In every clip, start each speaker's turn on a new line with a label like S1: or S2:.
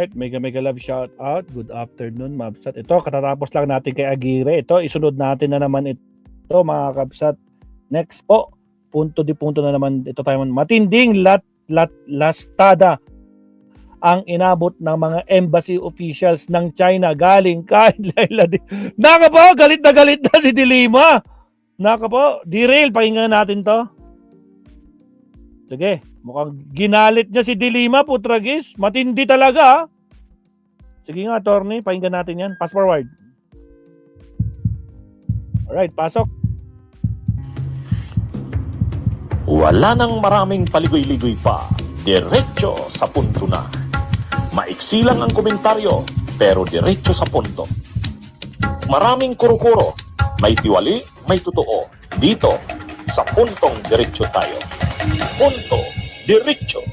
S1: Alright, mega love shout out. Good afternoon, Mabsat. Ito, katatapos lang natin kay Aguirre. Ito, isunod natin na naman ito, mga Kabsat. Next po, punto na naman. Ito tayo, matinding lastada ang inabot ng mga embassy officials ng China galing kay Laila. Naka po, galit na si Dilima. Naka po, derail, pakinggan natin to. Sige, mukhang ginalit niya si Dilima, Putragis. Matindi talaga, ha? Sige nga, attorney, pakinggan natin yan. Pass forward. Alright, pasok.
S2: Wala nang maraming paligoy-ligoy pa. Diretso sa punto na. Maiksi lang ang komentaryo, pero diretso sa punto. Maraming kuro-kuro. May tiwali, may totoo. Dito, sa puntong diretso tayo. Punto, diretso.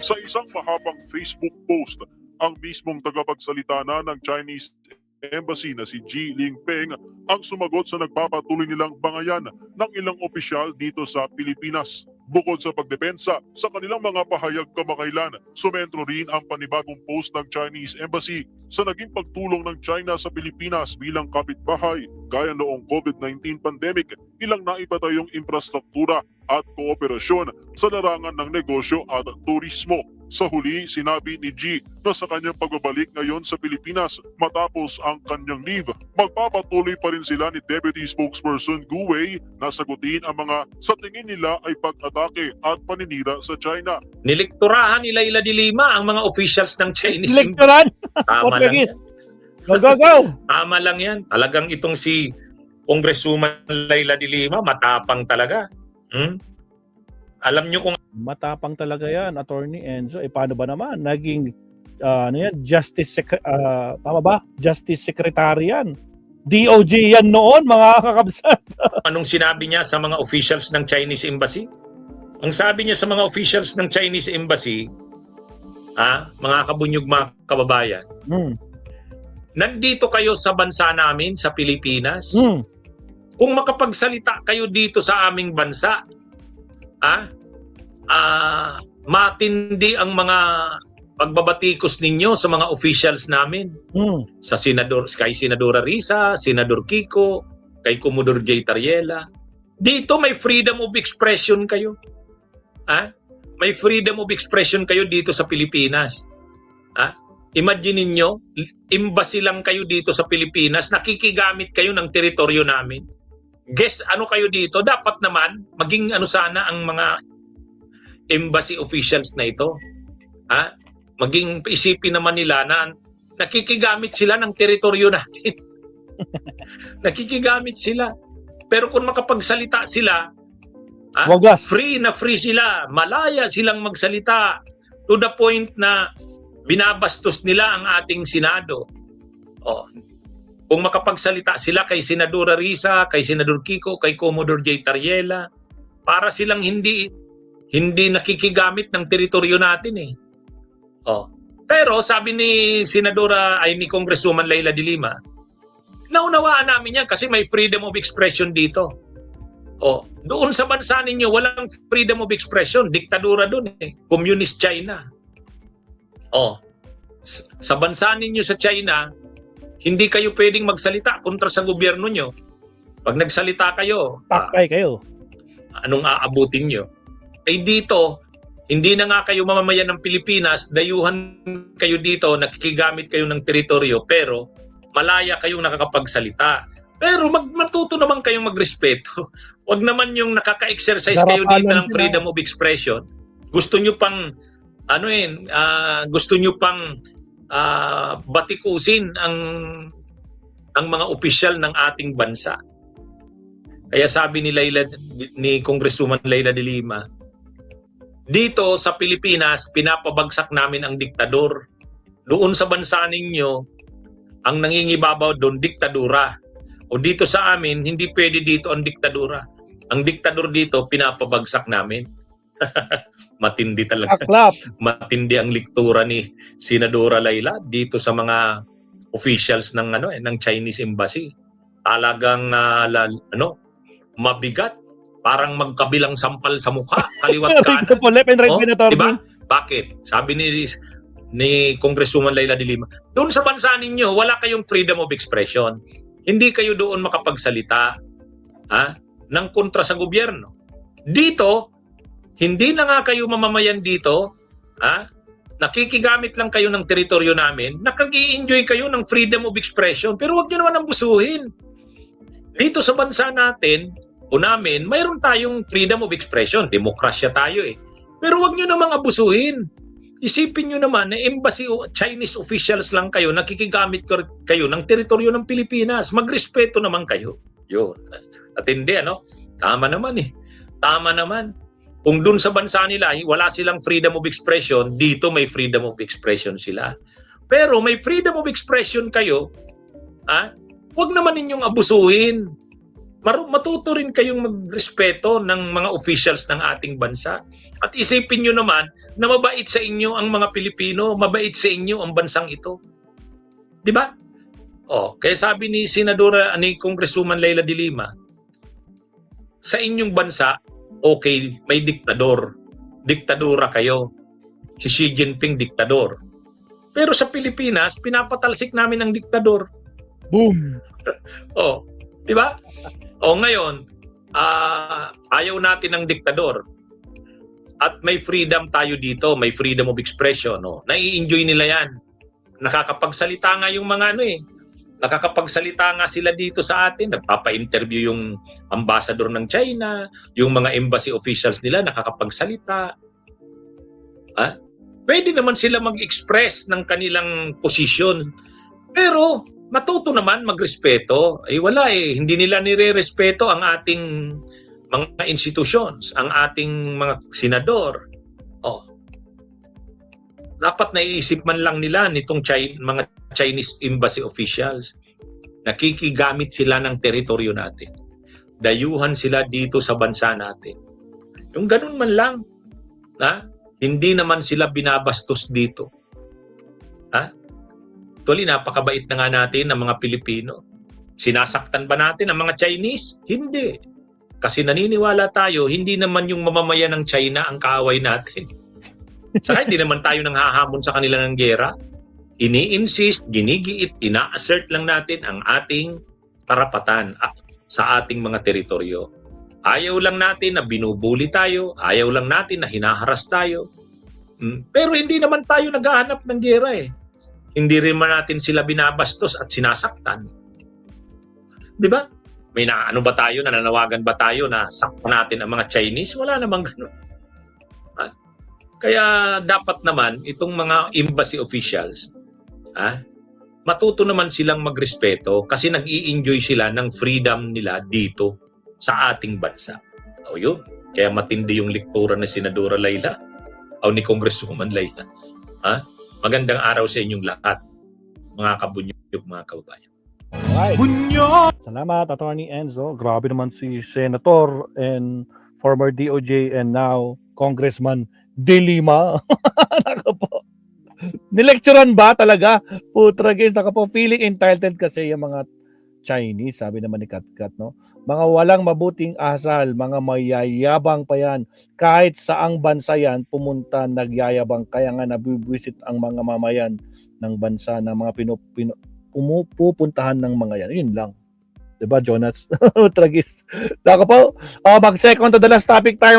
S3: Sa isang mahabang Facebook post, ang mismong tagapagsalita na ng Chinese Embassy na si Ji Lingpeng ang sumagot sa nagpapatuloy nilang bangayan ng ilang opisyal dito sa Pilipinas. Bukod sa pagdepensa sa kanilang mga pahayag kamakailan, sumentro rin ang panibagong post ng Chinese Embassy sa naging pagtulong ng China sa Pilipinas bilang kapitbahay. Gaya noong COVID-19 pandemic, ilang naipatayong infrastruktura at kooperasyon sa larangan ng negosyo at turismo. Sa huli, sinabi ni G na sa kanyang pagbabalik ngayon sa Pilipinas matapos ang kanyang leave, magpapatuloy pa rin sila ni Deputy Spokesperson Gu Wei na sagutin ang mga sa tingin nila ay pag-atake at paninira sa China.
S4: Nilekturahan ni Laila de Lima ang mga officials ng Chinese
S1: Lektoran!
S4: Tama lang yan.
S1: Go!
S4: Tama lang yan. Talagang itong si Congresswoman Laila de Lima, matapang talaga. Alam nyo kung
S1: Matapang talaga yan, Attorney Enzo. Paano ba naman? Naging, tama ba? Justice Secretary yan. DOJ yan noon, mga kakabsat.
S4: anong sinabi niya sa mga officials ng Chinese Embassy? Ang sabi niya sa mga officials ng Chinese Embassy, mga kabunyog, mga kababayan, nandito kayo sa bansa namin, sa Pilipinas. Kung makapagsalita kayo dito sa aming bansa, matindi ang mga pagbabatikos ninyo sa mga officials namin. Sa kay Senadora Risa, Senador Kiko, kay Commodore J. Tariela. Dito may freedom of expression kayo. May freedom of expression kayo dito sa Pilipinas. Imagine ninyo, embassy lang kayo dito sa Pilipinas, nakikigamit kayo ng teritoryo namin. Guess ano kayo dito? Dapat naman maging sana ang mga embassy officials na ito. Maging isipin naman nila na nakikigamit sila ng teritoryo natin. Nakikigamit sila. Pero kung makapagsalita sila, free sila, malaya silang magsalita to the point na binabastos nila ang ating Senado. Kung makapagsalita sila kay Senadora Risa, kay Senador Kiko, kay Commodore J. Tariela, para silang hindi nakikigamit ng teritoryo natin eh. Pero sabi ni ni Congresswoman Laila de Lima, naunawaan namin yan kasi may freedom of expression dito. Doon sa bansa ninyo, walang freedom of expression. Diktadura doon eh. Communist China. Sa bansa ninyo sa China, hindi kayo pwedeng magsalita kontra sa gobyerno nyo. Pag nagsalita kayo,
S1: Takay kayo.
S4: Anong aabutin nyo? Dito, hindi na nga kayo mamamayan ng Pilipinas, dayuhan kayo dito, nakikigamit kayo ng teritoryo, pero malaya kayong nakakapagsalita. Pero matuto naman kayong magrespeto. Huwag naman yung nakaka-exercise kayo dito ng freedom of expression. Gusto nyo pang batikusin ang mga opisyal ng ating bansa. Kaya sabi ni Congresswoman Laila de Lima, dito sa Pilipinas, pinapabagsak namin ang diktador. Doon sa bansa ninyo, ang nangingibabaw doon, diktadura. O dito sa amin, hindi pwede dito ang diktadura. Ang diktador dito, pinapabagsak namin. Matindi talaga. Matindi ang lektura ni Senadora Laila dito sa mga officials ng Chinese Embassy. Talagang mabigat parang magkabilang sampal sa mukha, kaliwat kanan.
S1: po, left and right,
S4: Oh,
S1: Senator.
S4: diba? Bakit? Sabi ni Congresswoman Leila de Lima, doon sa bansa ninyo, wala kayong freedom of expression. Hindi kayo doon makapagsalita ng kontra sa gobyerno. Dito, hindi na nga kayo mamamayan dito, nakikigamit lang kayo ng teritoryo namin, nakag-i-enjoy kayo ng freedom of expression, pero huwag nyo naman ambusuhin. Dito sa bansa natin, o namin, mayroon tayong freedom of expression, demokrasya tayo eh. Pero huwag nyo namang abusuhin. Isipin nyo naman na embassy o Chinese officials lang kayo, nakikigamit kayo ng teritoryo ng Pilipinas. Magrespeto naman kayo. Yun. At hindi, Tama naman eh. Tama naman. Kung dun sa bansa nila, wala silang freedom of expression, dito may freedom of expression sila. Pero may freedom of expression kayo, huwag naman ninyong abusuhin. Matuto rin kayong magrespeto ng mga officials ng ating bansa. At isipin nyo naman na mabait sa inyo ang mga Pilipino, mabait sa inyo ang bansang ito. Di ba? Kaya sabi ni Congresswoman Leila de Lima, sa inyong bansa, okay, may diktador. Diktadura kayo. Si Xi Jinping diktador. Pero sa Pilipinas, pinapatalsik namin ang diktador.
S1: Boom!
S4: Di ba? Ngayon, ayaw natin ng diktador. At may freedom tayo dito, may freedom of expression. Nai-enjoy nila yan. Nakakapagsalita nga yung mga nakakapagsalita nga sila dito sa atin. Nagpapa-interview yung ambassador ng China, yung mga embassy officials nila nakakapagsalita. Pwede naman sila mag-express ng kanilang posisyon. Pero matuto naman magrespeto. Wala eh. Hindi nila nire-respeto ang ating mga institutions, ang ating mga senador. Dapat naiisip man lang nila nitong mga Chinese embassy officials. Nakikigamit sila ng teritoryo natin. Dayuhan sila dito sa bansa natin. Yung ganun man lang. Hindi naman sila binabastos dito. Actually, napakabait na nga natin ng mga Pilipino. Sinasaktan ba natin ang mga Chinese? Hindi. Kasi naniniwala tayo, hindi naman yung mamamayan ng China ang kaaway natin. Saka hindi naman tayo nang hahamon sa kanila ng gera. Ini-insist, ginigiit, ina-assert lang natin ang ating karapatan sa ating mga teritoryo. Ayaw lang natin na binubuli tayo, ayaw lang natin na hinaharas tayo. Pero hindi naman tayo naghahanap ng gera eh. Hindi rin man natin sila binabastos at sinasaktan. Di ba? May ba tayo, nananawagan ba tayo na saktan natin ang mga Chinese? Wala namang gano'n. Kaya dapat naman itong mga embassy officials, matuto naman silang magrespeto kasi nag-i-enjoy sila ng freedom nila dito sa ating bansa. Yun. Kaya matindi yung lektura ni Senadora Leila o ni Congresswoman Leila. Magandang araw sa inyong lahat, mga kabunyog, mga kaubayan.
S1: Alright. Salamat, Attorney Enzo. Grabe naman si Senator and former DOJ and now Congressman De Lima. Naka po. Nilecturean ba talaga? Putra guys, naka po. Feeling entitled kasi yung mga Chinese, sabi naman ni Katkat, no? Mga walang mabuting asal, mga mayayabang pa yan. Kahit saang bansa yan, pumunta, nagyayabang. Kaya nga nabibwisit ang mga mamayan ng bansa na mga pumupuntahan ng mga yan. Yun lang. Diba, Jonas? Tragis. Naka po. Mag-second to the last topic time.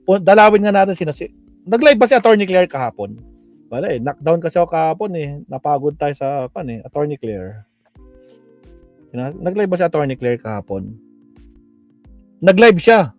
S1: Dalawin nga natin nag-live ba si Attorney Claire kahapon? Wala eh. Knockdown kasi ako kahapon eh. Napagod tayo sa Attorney Claire. Nag-live ba si Attorney Claire kahapon? Nag-live siya.